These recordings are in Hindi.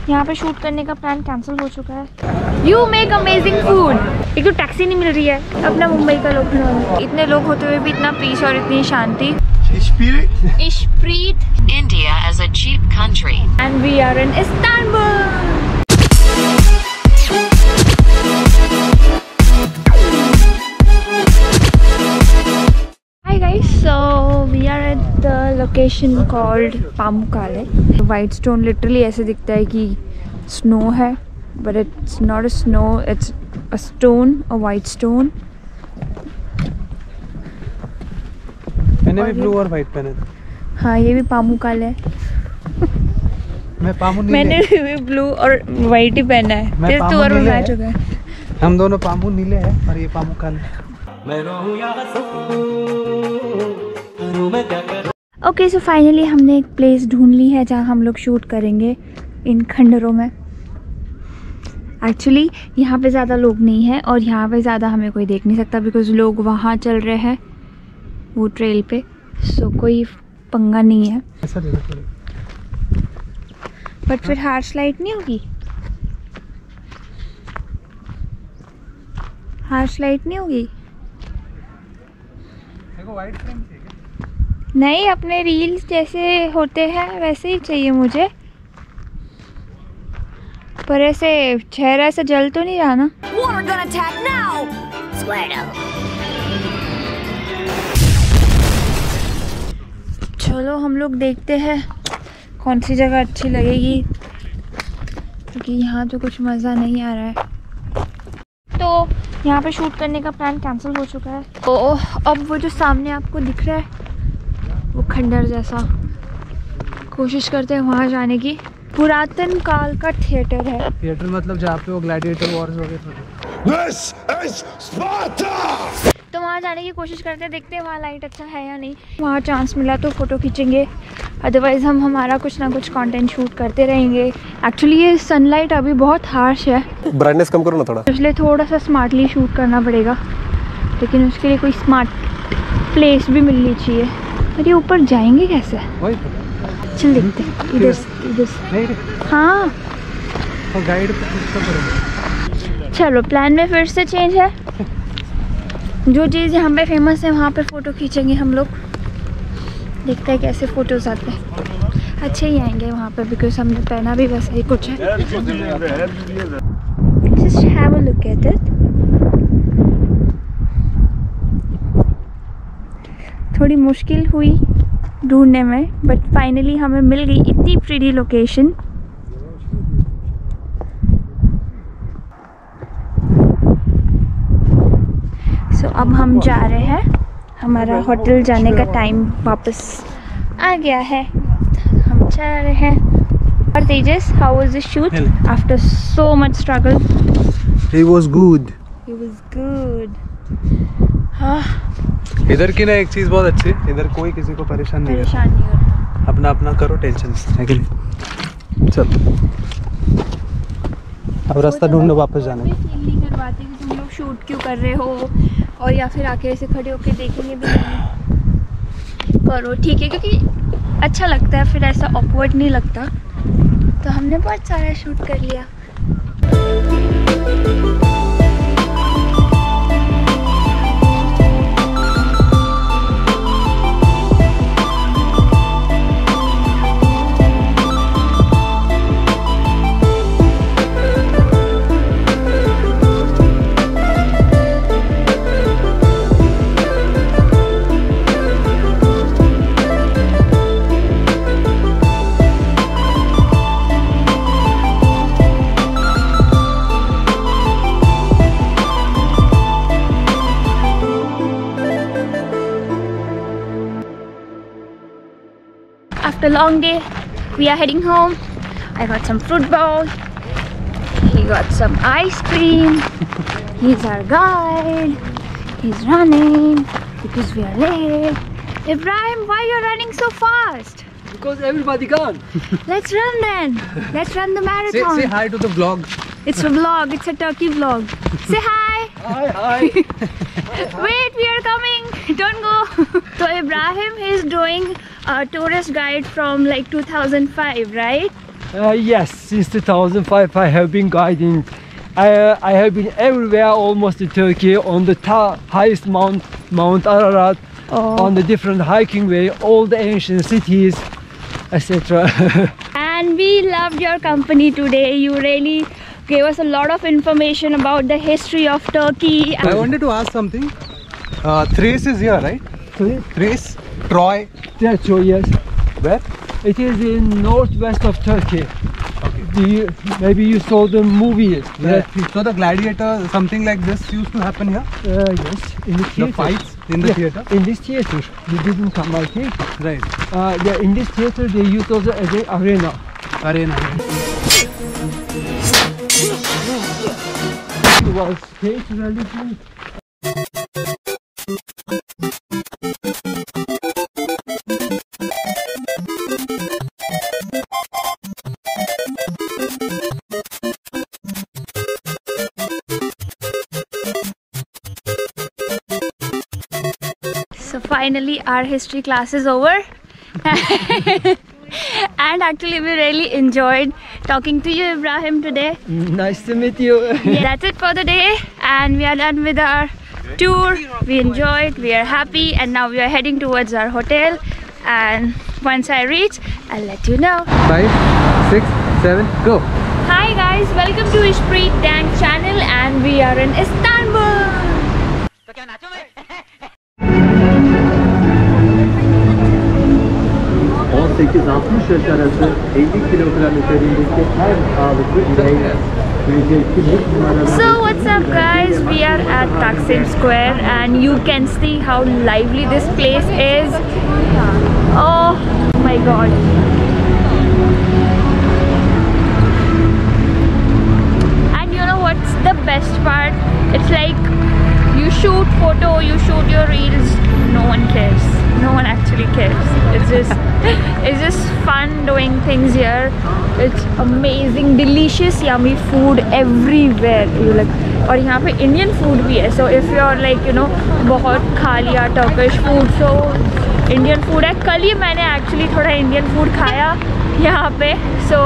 यहाँ पे शूट करने का प्लान कैंसिल हो चुका है। You make amazing food. एक तो टैक्सी नहीं मिल रही है अपना मुंबई का लोग, इतने लोग होते हुए भी इतना पीस और इतनी शांति। इश्प्रीत India as a cheap country and we are in Istanbul. Hi guys, so we are at the location called Pamukkale. White stone literally ऐसे दिखता है कि snow है, but it's not a snow, it's a stone, a white stone. मैंने भी ब्लू और व्हाइट पहने थे। हाँ, ये भी पामुक्काले है। मैं पामू नीले। मैंने भी ब्लू और व्हाइट ही पहना है। मैं तू और मैच हो गया। हम दोनों पामू नीले हैं और ये पामुक्काले। ओके, सो फाइनली हमने एक प्लेस ढूंढ ली है जहाँ हम लोग शूट करेंगे इन खंडरों में। एक्चुअली यहाँ पे ज़्यादा लोग नहीं हैं और यहाँ पे ज़्यादा हमें कोई देख नहीं सकता बिकॉज लोग वहाँ चल रहे हैं वो ट्रेल पे, सो कोई पंगा नहीं है। बट फिर हार्श लाइट नहीं होगी, हार्श लाइट नहीं होगी। वाइट फ्रेम चाहिए? नहीं, अपने रील्स जैसे होते हैं वैसे ही चाहिए मुझे, पर ऐसे चेहरा से जल तो नहीं रहा ना। चलो हम लोग देखते हैं कौन सी जगह अच्छी लगेगी, क्योंकि यहाँ तो कुछ मज़ा नहीं आ रहा है। तो यहाँ पे शूट करने का प्लान कैंसिल हो चुका है। तो अब वो जो सामने आपको दिख रहा है वो खंडर जैसा, कोशिश करते हैं वहाँ जाने की। पुरातन काल का थिएटर है। थिएटर मतलब जहाँ पे वो ग्लैडिएटर वॉर्स वगैरह। तो वहाँ जाने की कोशिश करते हैं, देखते हैं वहाँ लाइट अच्छा है या नहीं। वहाँ चांस मिला तो फ़ोटो खींचेंगे, अदरवाइज़ हम हमारा कुछ ना कुछ कंटेंट शूट करते रहेंगे। एक्चुअली ये सनलाइट अभी बहुत हार्श है, ब्राइटनेस कम करो ना थोड़ा, इसलिए थोड़ा सा स्मार्टली शूट करना पड़ेगा, लेकिन उसके लिए कोई स्मार्ट प्लेस भी मिलनी चाहिए। अरे ऊपर जाएंगे कैसे? चल देखते हैं इधर से। हाँ गाइड चलो, प्लान में फिर से चेंज है। जो चीज़ यहाँ पे फेमस है वहाँ पे फ़ोटो खींचेंगे हम लोग। देखते हैं कैसे फ़ोटोज़ आते हैं, अच्छे ही आएंगे वहाँ पे बिकॉज हमने पहना भी वैसा ही कुछ है। Just have a look at it. थोड़ी मुश्किल हुई ढूंढने में, बट फाइनली हमें मिल गई इतनी प्रीटी लोकेशन। सो अब हम जा रहे हैं, हमारा होटल जाने का टाइम वापस आ गया है, हम जा रहे हैं। और Tejas, how was the shoot after so much struggle? It was good. It was good. हाँ, इधर की ना एक चीज़ बहुत अच्छी, इधर कोई किसी को परेशान नहीं करता, अपना अपना करो, टेंशन है कि नहीं। चल अब रास्ता ढूंढो वापस जाने का। फील नहीं करवाते कि तुम लोग शूट क्यों कर रहे हो, और या फिर आके ऐसे खड़े होके देखेंगे भी नहीं। करो ठीक है, क्योंकि अच्छा लगता है, फिर ऐसा ऑकवर्ड नहीं लगता। तो हमने बहुत सारा शूट कर लिया। After a long day, we are heading home. I got some fruit bowl. He got some ice cream. He's our guide. He's running because we are late. Ibrahim, why are you running so fast? Because everybody gone. Let's run then. Let's run the marathon. Say hi to the vlog. It's a vlog. It's a turkey vlog. Say hi. Hi. Wait, we are coming. Don't go. So Ibrahim is doing a tourist guide from like 2005, right? Yes, since 2005 I have been guiding. I have been everywhere almost in Turkey, on the highest Mount Ararat, on the different hiking way, all the ancient cities, etc. And we loved your company today. You really gave us a lot of information about the history of Turkey. I wanted to ask something. Thrace is here, right? Thrace, Troy. Troy, yes. Where? It is in northwest of Turkey. Maybe you saw the movie. Yeah. So the gladiator, something like this used to happen here? Yes, in the theater. The fights in the theater? In this theater. They didn't come, I think. Right. Yeah, in this theater they used also as an arena. It was state religion. So finally our history class is over. And actually we really enjoyed talking to you, Ibrahim, today. Nice to meet you. Yeah, that's it for the day, and we are done with our tour. We enjoyed, we are happy, and now we are heading towards our hotel. And once I reach, I'll let you know. 5, 6, 7, go. Hi guys, welcome to Ishpreet Dank channel, and we are in Istanbul. yaş arası 50 kilogram üzerindeki her sağlıklı birey So what's up guys, we are at Taksim Square and you can see how lively this place is. Oh my god. And you know what's the best part? It's like you shoot photo, you shoot your reels, no one cares. No one actually cares. It's just fun doing things here. It's amazing, delicious, yummy food everywhere. You like, और यहाँ पे Indian food भी है. So if you're like you know बहुत खा लिया Turkish food, so Indian food है. कल ही मैंने actually थोड़ा Indian food खाया यहाँ पे. So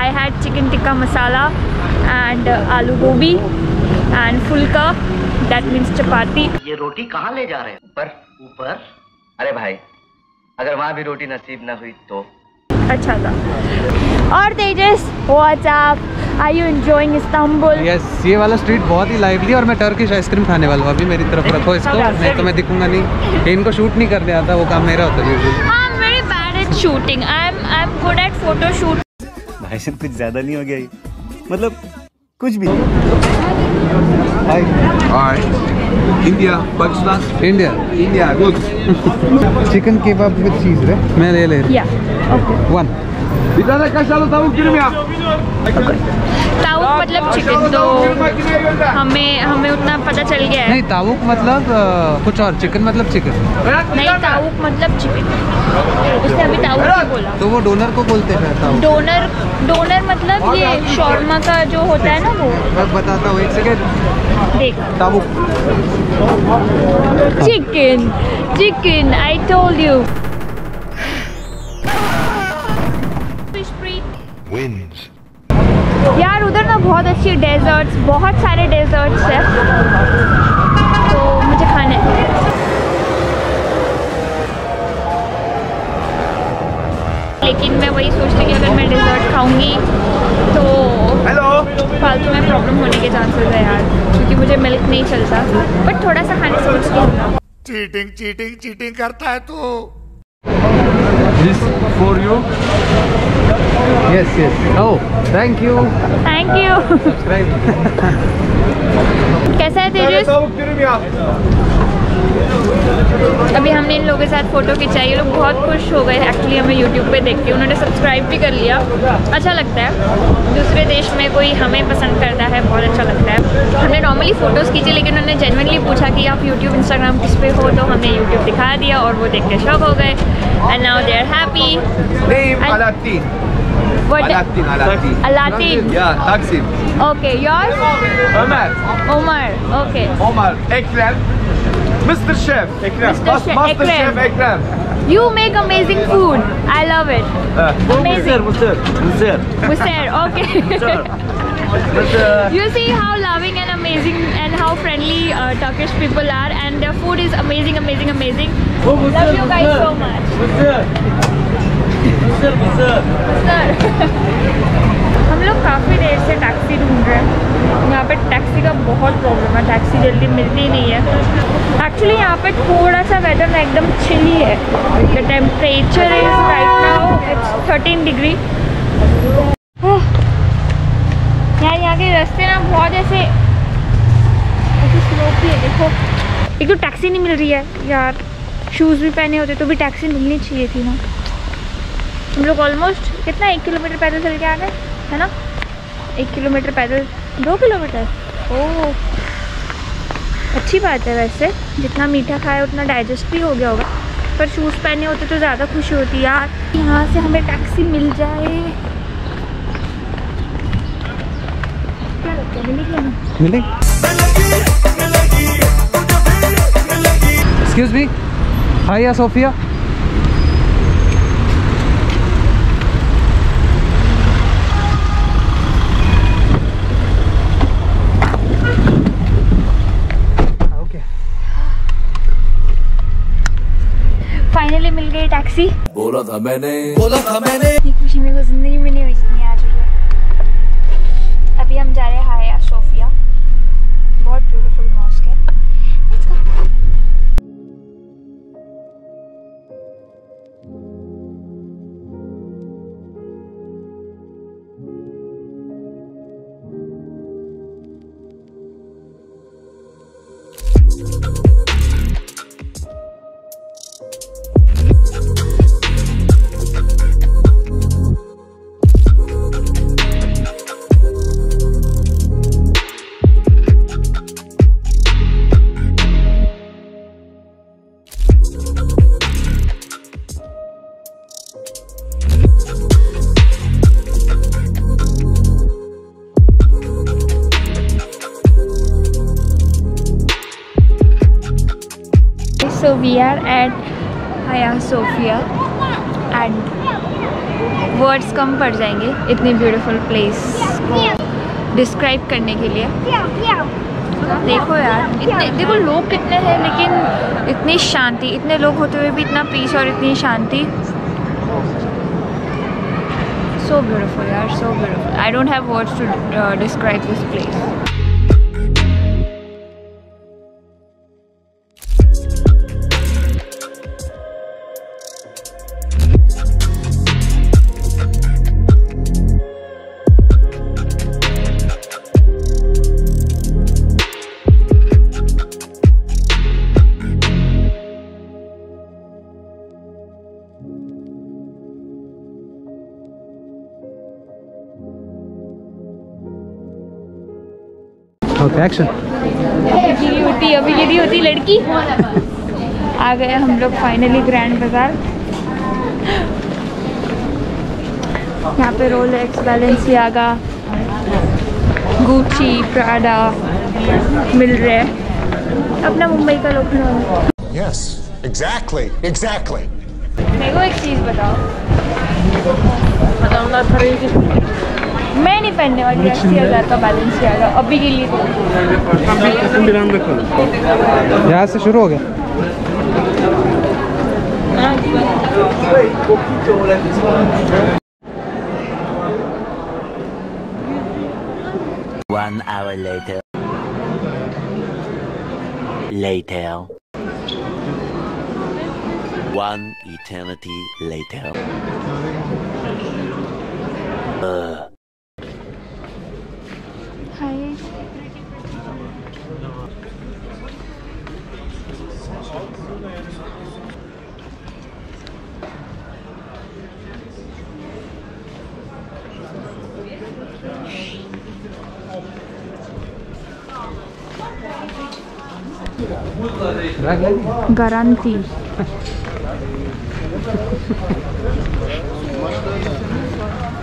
I had chicken tikka masala and aloo gobi and fulka. That means chapati. ये रोटी कहाँ ले जा रहे हैं? ऊपर? अरे भाई, अगर वहाँ भी रोटी नसीब न हुई तो? अच्छा था. और तेजस, what's up? Are you enjoying Istanbul? Yes, ये वाला स्ट्रीट बहुत ही लाइवली और मैं टर्किश आइसक्रीम खाने वाला हूँ. अभी मेरी तरफ रखो इसको, नहीं तो मैं दिखूंगा नहीं. इनको शूट नहीं करने आता, वो काम मेरा होता है. I'm very bad at shooting. I'm good at photo shoot. भाई साहब कुछ ज़्यादा नहीं हो गया ये? मतलब कुछ भी. Hi. Hi. India, Pakistan. India, good. Chicken kebab with cheese, right? मैं ले रहा. Yeah. Okay. 1. Bir tane kaşarlı tavuk dürüm yap. तावुक मतलब चिकन, तो हमें उतना पता चल गया है. नहीं, तावुक मतलब कुछ और, चिकन मतलब चिकन. नहीं, तावुक मतलब चिकन. उसने अभी तावुक ही बोला. तो वो डोनर को बोलते हैं तावुक. डोनर मतलब ये शॉर्मा का जो होता है ना वो. मैं बताता हूँ, एक सेकेंड. देख. तावुक. Chicken. I told you. Wins. यार उधर ना बहुत अच्छी डेजर्ट्स, बहुत सारे डेजर्ट्स है, तो मुझे खाने हैं. लेकिन मैं वही सोचती कि अगर मैं डेजर्ट खाऊंगी तो फालतू में प्रॉब्लम होने के चांसेस है यार, क्योंकि मुझे मिल्क नहीं चलता. बट थोड़ा सा खाने सोचती हूँ. चीटिंग करता है तू. This for you. Yes. Oh, thank you. Subscribe. कैसा है तेजस? अभी हमने इन लोगों के साथ फ़ोटो खिंचाई. ये लोग बहुत खुश हो गए एक्चुअली हमें यूट्यूब पे देख के. उन्होंने सब्सक्राइब भी कर लिया. अच्छा लगता है दूसरे देश में कोई हमें पसंद करता है, बहुत अच्छा लगता है. हमने नॉर्मली फ़ोटोज़ खींचे, लेकिन उन्होंने जेन्युइनली पूछा कि आप यूट्यूब इंस्टाग्राम किस पे हो, तो हमने यूट्यूब दिखा दिया और वो देख के शौक हो गए. And now they are happy. Aladdin. Yeah, Taksim. Okay, yours? Omar. Okay. Omar. Ekrem. Mr. Chef. Ekrem. Mr. Chef Master Chef Ekrem. You make amazing food. I love it. Amazing. Musir. Musair, okay. You see how loving and amazing and how friendly Turkish people are, and their food is amazing, amazing, amazing. Love you guys so much. Musir. हम लोग काफ़ी देर से टैक्सी ढूंढ रहे हैं। यहाँ पे टैक्सी का बहुत प्रॉब्लम है, टैक्सी जल्दी मिलती नहीं है। एक्चुअली यहाँ पे थोड़ा सा वेदर ना एकदम चिली है। The temperature is right now it's 13 degree. यार यहाँ के रास्ते ना बहुत ऐसे स्लोपी है। देखो, एक तो टैक्सी नहीं मिल रही है यार। शूज़ भी पहने होते तो भी टैक्सी मिलनी चाहिए थी ना। हम लोग ऑलमोस्ट कितना 1 किलोमीटर पैदल चल के आ गए है ना। 1 किलोमीटर पैदल 2 किलोमीटर। ओह, अच्छी बात है वैसे। जितना मीठा खाया उतना डाइजेस्ट भी हो गया होगा। पर शूज़ पहने होते तो ज़्यादा खुशी होती यार। यहाँ से हमें टैक्सी मिल जाए। क्या लगता है, मिलेगी ना? मिलेगी। Excuse me, Hagia Sophia. Finally मिल गई टैक्सी। बोला था मैंने इतनी खुशी मेरे को जिंदगी में नहीं हुई जितनी आज हुई है। अभी हम जा रहे हैं हाया सोफिया। बहुत ब्यूटीफुल मॉस्क है। Let's go. So we are at Hagia Sophia and words कम पड़ जाएंगे इतनी ब्यूटीफुल प्लेस को डिस्क्राइब करने के लिए। देखो यार, इतने देखो लोग कितने हैं लेकिन इतनी शांति। इतने लोग होते हुए भी इतना पीस और इतनी शांति। So beautiful यार, so beautiful. I don't have words to describe this place. Okay, action. अभी गिरी होती लड़की। आ गए हम लोग फाइनली ग्रैंड बाजार। यहाँ पे रोलेक्स, बैलेंसियागा, गुच्ची, प्राडा मिल रहे हैं। अपना मुंबई का लखनऊ। Yes, exactly. मेरे को एक चीज़ बताओ। मैं नहीं पहनने वाली 80,000 का बैलेंसियागा अभी के लिए। यहाँ से शुरू हो गया। One hour later. One eternity later. Hi. Guarantee.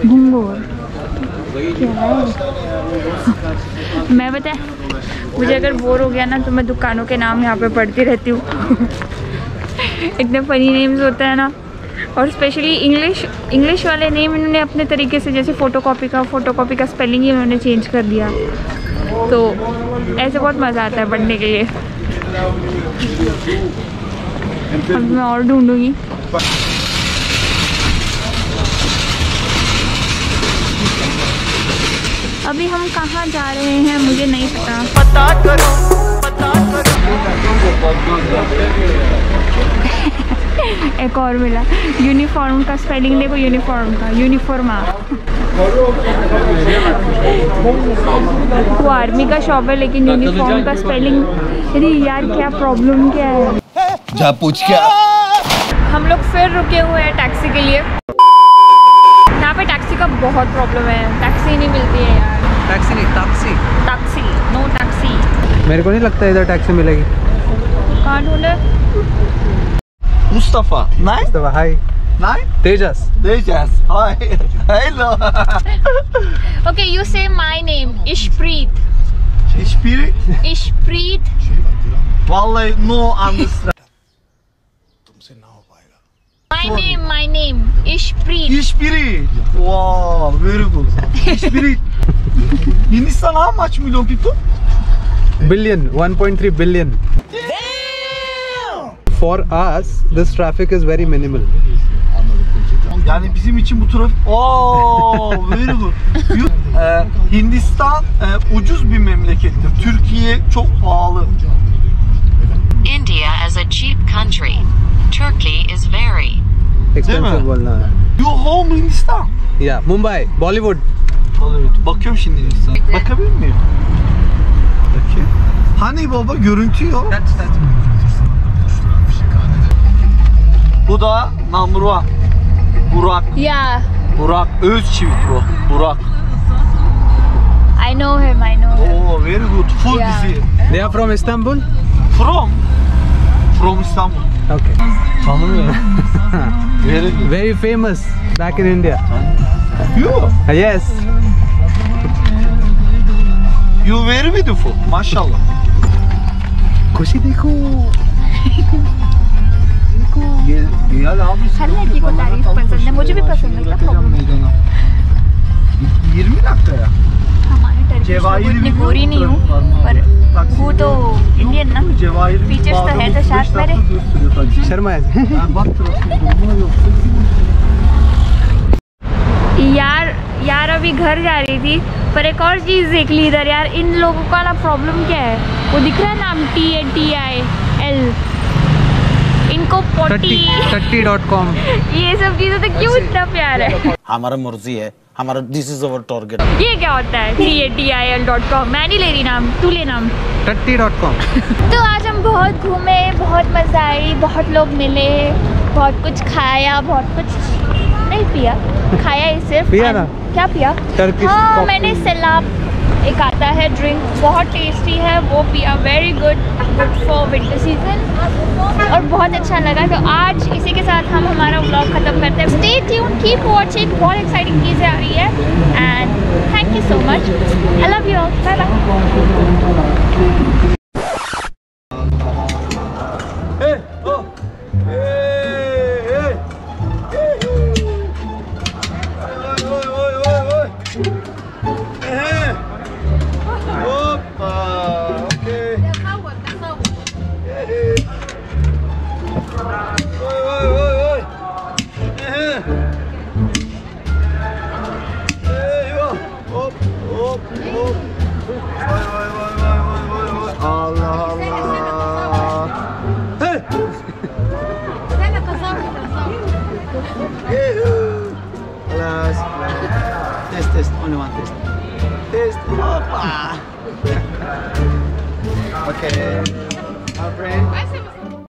घुंगोर क्या है? मैं बता, मुझे अगर बोर हो गया ना तो मैं दुकानों के नाम यहाँ पे पढ़ती रहती हूँ। इतने फनी नेम्स होते हैं ना, और स्पेशली इंग्लिश वाले नेम इन्होंने अपने तरीके से, जैसे फ़ोटोकॉपी का स्पेलिंग ही उन्होंने चेंज कर दिया, तो ऐसे बहुत मज़ा आता है पढ़ने के लिए। अब मैं और ढूंढूंगी। अभी हम कहाँ जा रहे हैं मुझे नहीं पता करो। एक और मिला, यूनिफॉर्म का स्पेलिंग देखो, यूनिफॉर्म का यूनिफॉर्मा। वो आर्मी का शॉप है लेकिन यूनिफॉर्म का स्पेलिंग, अरे यार क्या प्रॉब्लम क्या है। जा पूछ क्या। हम लोग फिर रुके हुए हैं टैक्सी के लिए। यहाँ पे टैक्सी का बहुत प्रॉब्लम है, टैक्सी नहीं मिलती है यार। टैक्सी नहीं, टैक्सी, नो टैक्सी। मेरे को नहीं लगता इधर टैक्सी मिलेगी। कहाँ ढूंढे? Mustafa. Nein? Mustafa, hi. Nein? Tejas. Tejas. Hi. Hello. Okay, you say my name. Ishpreet. Ishpreet? Vallahi no understand. My name. Ishpreet. Ishpreet. Wow, very good. Ishpreet. Hindistan how much million people? Billion, 1.3 billion. For us, this traffic is very minimal. Yani bizim için bu trafik. Oh, very good. Hindistan ucuz bir memlekettir. Türkiye çok pahalı. India as a cheap country. Turkey is very Expensive बोलना है. You home Hindistan? Yeah, Mumbai, Bollywood. Bakıyorum şimdi Hindistan. Bakabilir miyim? Bakayım. Hani baba görüntü yok. Bu da number one. Burak. Yeah, Burak Özçivit bro. Burak. I know him. Oh, very good. Full Yeah. dizi. They are from Istanbul. From İstanbul. Okay. Tanımıyorum. Very good. Very famous back in India. You. Yes. You very beautiful. Maşallah. खुशी देखो. Gel abi. हर लड़की को तारीफ पसंद है, मुझे भी पसंद है। क्या प्रॉब्लम है? 20 dakika ya. हमारे टर्की Cevahir इतनी biliyor गोरी नहीं हूँ, musun? पर वो तो इंडियन ना। Cevahir Features तो है तो शायद मेरे। शर्मा है. Ben bak trafiği durma yoksa. यार अभी घर जा रही थी, पर एक और चीज़ देख ली इधर यार। इन लोगों का ना प्रॉब्लम क्या है, वो दिख रहा है नाम TATIL, इनको Tatti.com. ये सब चीज़ें तो क्यों इतना प्यार है। हमारा मर्जी है, हमारा दिस इज अवर टारगेट। ये क्या होता है TATIL.com? मैं नहीं ले रही नाम, तू ले नाम। Tatti.com. तो आज हम बहुत घूमे, बहुत मज़ा आई, बहुत लोग मिले, बहुत कुछ खाया, बहुत कुछ नहीं पिया, खाया ही सिर्फ। पिया ना? क्या पिया? Turkish हाँ, coffee. मैंने सैलाब, एक आता है ड्रिंक, बहुत टेस्टी है, वो पिया। Very good for winter season, और बहुत अच्छा लगा। तो आज इसी के साथ हम हमारा व्लॉग ख़त्म करते हैं। स्टे ट्यून, कीप वॉचिंग, बहुत एक्साइटिंग चीज़ें आ रही है। And thank you so much, I love you all, bye bye. Test, only one test. Test, opa. Okay, my friend.